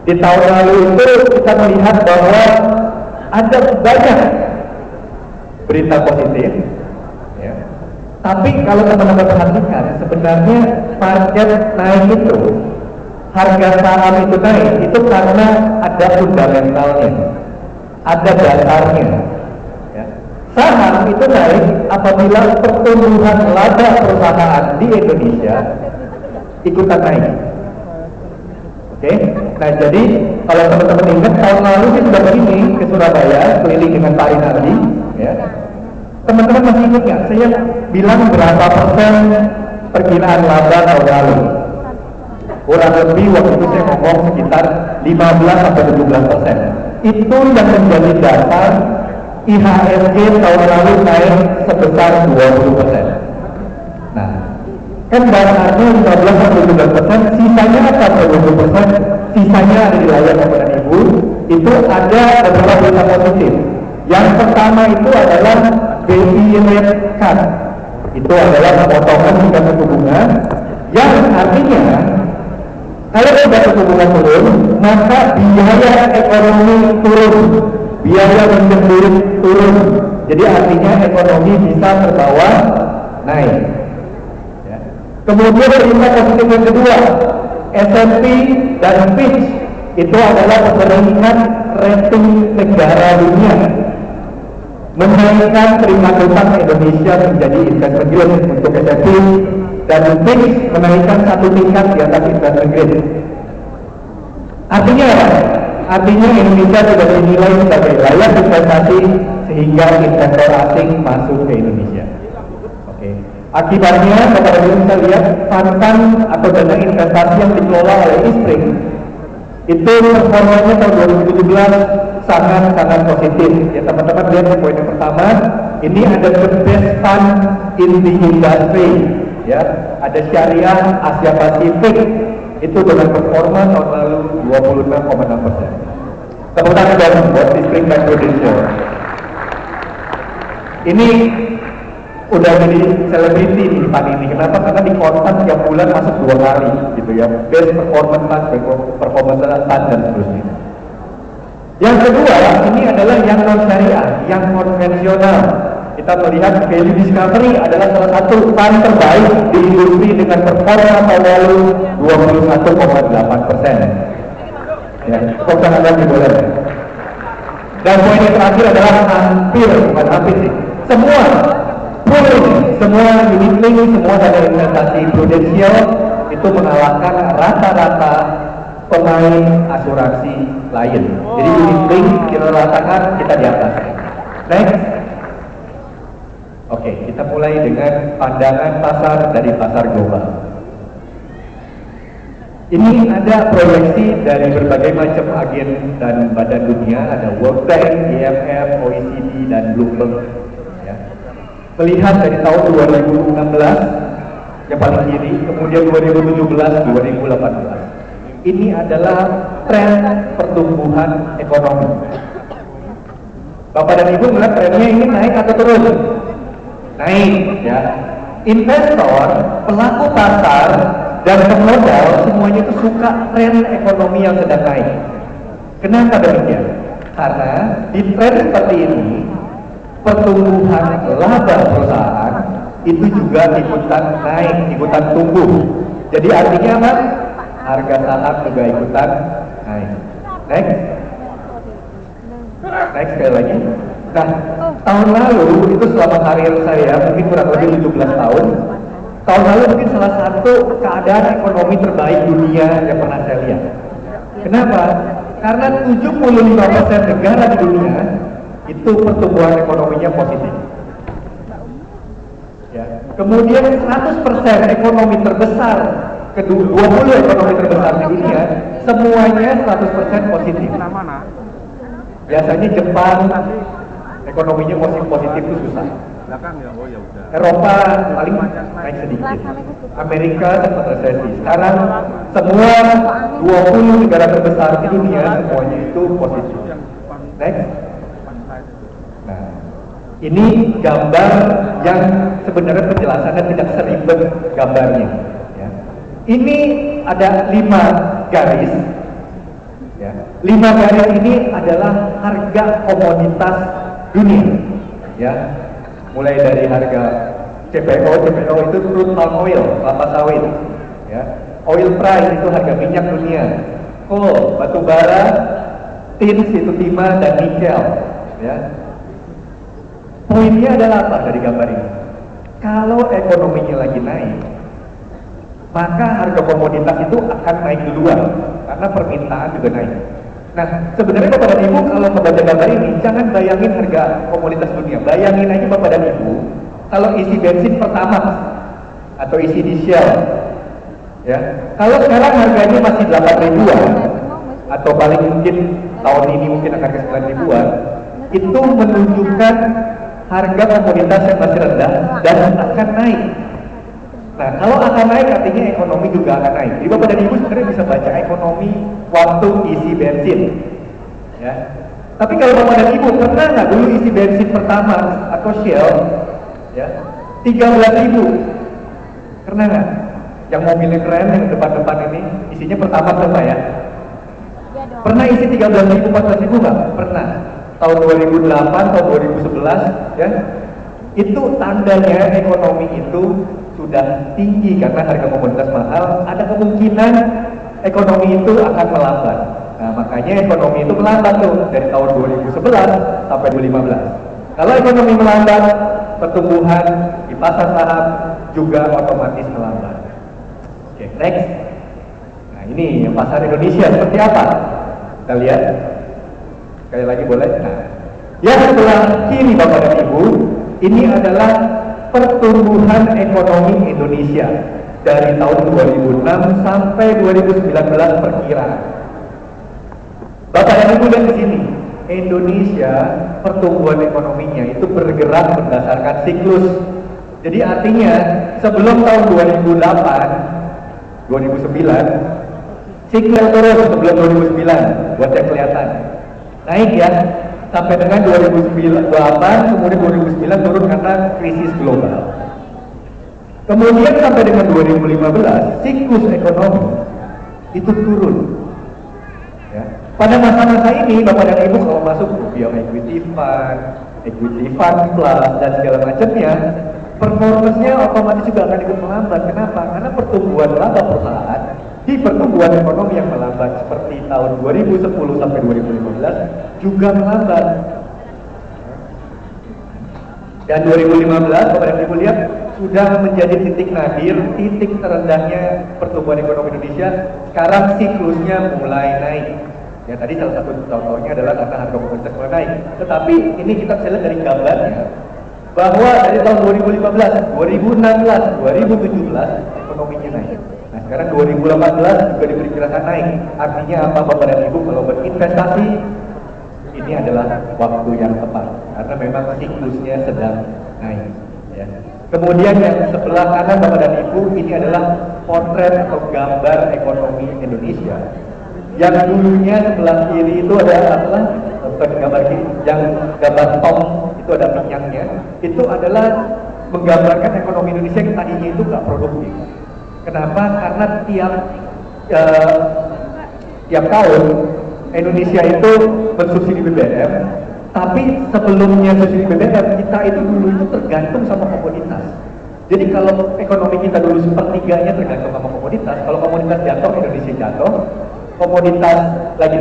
Di tahun lalu itu kita melihat bahwa ada banyak berita positif, ya. Tapi kalau teman-teman perhatikan, sebenarnya market naik itu, harga saham itu naik, itu karena ada fundamentalnya, ada dasarnya. Ya. Saham itu naik apabila pertumbuhan laba perusahaan di Indonesia ikutan naik. Oke, nah jadi kalau teman-teman ingat tahun lalu saya sudah begini ke Surabaya, keliling dengan Pak Rinaldi, ya. Teman-teman masih ingat nggak? Saya bilang berapa persen perkiraan laba tahun lalu? Kurang lebih waktu itu saya ngomong sekitar 15-17%. Itu yang menjadi dasar IHSG tahun lalu naik sebesar 20%. Nah, kan dasarnya 15-17%, sisanya apa 20%? Sisanya ada di layar Bapak dan Ibu. Itu ada beberapa berita positif. Yang pertama itu adalah BI rate cut. Itu adalah potongan tingkat suku bunga, yang artinya kalau tingkat suku bunga turun, maka biaya ekonomi turun, biaya pinjam duit turun. Jadi artinya ekonomi bisa terbawa naik. Ya. Kemudian berita positif yang kedua, S&P dan Fitch itu adalah peringkat rating negara dunia, menaikkan peringkat utang Indonesia menjadi investment grade untuk S&P, dan Fitch menaikkan satu tingkat di atas investment grade. Artinya apa? Artinya Indonesia sudah dinilai sebagai layak investasi sehingga investor asing masuk ke Indonesia. Oke. Akibatnya, Bapak Ibu bisa lihat fund atau dana investasi yang dikelola oleh Eastspring itu performanya tahun 2017 sangat positif. Ya teman-teman lihat di poin yang pertama, ini ada the best fund in the industry. Ya, ada Syariah Asia Pasifik itu dengan performa tahun lalu 26,6%. Tepuk tangan dong buat Eastspring Bank Prudential. Ini udah jadi selebriti nih Pak ini. Kenapa? Karena di kontak tiap bulan masuk 2 kali gitu ya. Best performance fund dan seterusnya. Yang kedua, ini adalah yang non syariah, yang konvensional. Kita melihat Value Discovery adalah salah satu fund terbaik di industri dengan performa tahun lalu 21,8%. Ya, tepuk tangan lagi boleh. Dan poin yang terakhir adalah bukan hampir sih. Semua unit link, semua dana investasi Prudential itu mengalahkan rata-rata pemain asuransi lain. Jadi unit link kita ratakan, kita di atas. Next. Oke, kita mulai dengan pandangan pasar dari pasar global. Ini ada proyeksi dari berbagai macam agen dan badan dunia, ada World Bank, IMF, OECD, dan Bloomberg. Ya. Melihat dari tahun 2016 yang paling kiri, kemudian 2017, 2018. Ini adalah tren pertumbuhan ekonomi. Bapak dan Ibu melihat trennya ini naik atau turun? Naik, ya. Investor, pelaku pasar, dan pemodal semuanya itu suka tren ekonomi yang sedang naik. Kenapa demikian? Karena di tren seperti ini, pertumbuhan laba perusahaan itu juga ikutan naik, ikutan tumbuh. Jadi artinya apa? Harga saham juga ikutan naik. Next sekali lagi. Nah, tahun lalu itu selama karir saya mungkin kurang lebih 17 tahun. Tahun lalu mungkin salah satu keadaan ekonomi terbaik dunia yang pernah saya lihat. Kenapa? Karena 75% negara di dunia itu pertumbuhan ekonominya positif. Ya. Kemudian 100% ekonomi terbesar, 20 ekonomi terbesar di dunia, semuanya 100% positif. Biasanya Jepang ekonominya positif itu susah. Eropa paling naik sedikit. Amerika sempat resesi. Sekarang semua 20 negara terbesar di dunia semuanya itu positif. Next. Nah, ini gambar yang sebenarnya penjelasannya tidak seribet gambarnya. Ya. Ini ada 5 garis. Ya. 5 garis ini adalah harga komoditas dunia, ya. Mulai dari harga CPO itu crude palm oil, kelapa sawit, ya. Oil price itu harga minyak dunia, coal, batu bara, tin, situ timah, dan nikel, ya. Poinnya adalah apa dari gambar ini? Kalau ekonominya lagi naik, maka harga komoditas itu akan naik duluan karena permintaan juga naik. Nah, sebenarnya Bapak dan Ibu kalau membaca gambar ini jangan bayangin harga komoditas dunia. Bayangin aja Bapak dan Ibu kalau isi bensin pertama atau isi di Shell, ya. Kalau sekarang harganya masih 8 ribuan atau paling mungkin tahun ini mungkin akan ke 9 ribuan, itu menunjukkan harga komoditas yang masih rendah dan akan naik. Nah, kalau akan naik artinya ekonomi juga akan naik. Jadi Bapak dan Ibu sebenarnya bisa baca ekonomi waktu isi bensin, ya. Tapi kalau Bapak dan Ibu pernah nggak dulu isi bensin pertama atau Shell, ya, 13.000, pernah nggak? Yang mobilnya keren yang depan-depan ini isinya pertama berapa ya? Pernah isi 13.000, 14.000 nggak? Pernah. Tahun 2008, tahun 2011, ya. Itu tandanya ekonomi itu sudah tinggi karena harga komoditas mahal, ada kemungkinan ekonomi itu akan melambat. Nah, makanya ekonomi itu melambat tuh dari tahun 2011 sampai 2015. Kalau ekonomi melambat, pertumbuhan di pasar saham juga otomatis melambat. Oke, next. Nah, ini yang pasar Indonesia seperti apa? Kita lihat. Sekali lagi boleh. Nah, yang sebelah kiri Bapak dan Ibu, ini adalah pertumbuhan ekonomi Indonesia dari tahun 2006 sampai 2019 perkiraan. Bapak dan Ibu lihat di sini, Indonesia pertumbuhan ekonominya itu bergerak berdasarkan siklus. Jadi artinya sebelum tahun 2008, 2009, siklus terus sebelum 2009, buat yang kelihatan. Naik ya, sampai dengan 2008, kemudian 2009 turun karena krisis global. Kemudian sampai dengan 2015, siklus ekonomi itu turun. Ya. Pada masa-masa ini, Bapak dan Ibu kalau masuk rupiah equity fund plus, dan segala macamnya, performance-nya otomatis juga akan ikut melambat. Kenapa? Karena pertumbuhan laba perusahaan di pertumbuhan ekonomi yang melambat seperti tahun 2010 sampai 2015 juga melambat. Dan 2015 Bapak dan Ibu lihat sudah menjadi titik nadir, titik terendahnya pertumbuhan ekonomi Indonesia. Sekarang siklusnya mulai naik. Ya, tadi salah satu contohnya adalah karena harga komoditas mulai naik. Tetapi ini kita bisa lihat dari gambarnya bahwa dari tahun 2015, 2016, 2017 ekonominya naik. Nah, sekarang 2018 juga diperkirakan naik. Artinya apa Bapak dan Ibu kalau berinvestasi ini adalah waktu yang tepat karena memang siklusnya sedang naik, ya. Kemudian yang sebelah kanan Bapak dan Ibu ini adalah potret atau gambar ekonomi Indonesia. Yang dulunya sebelah kiri itu adalah gambar kiri, yang gambar top itu ada minyaknya. Itu adalah menggambarkan ekonomi Indonesia yang tadinya itu nggak produktif. Kenapa? Karena tiap tahun Indonesia itu mensubsidi BBM, tapi sebelumnya subsidi BBM kita itu dulu itu tergantung sama komoditas. Jadi kalau ekonomi kita dulu sepertiganya tergantung sama komoditas, kalau komoditas jatuh Indonesia jatuh, komoditas lagi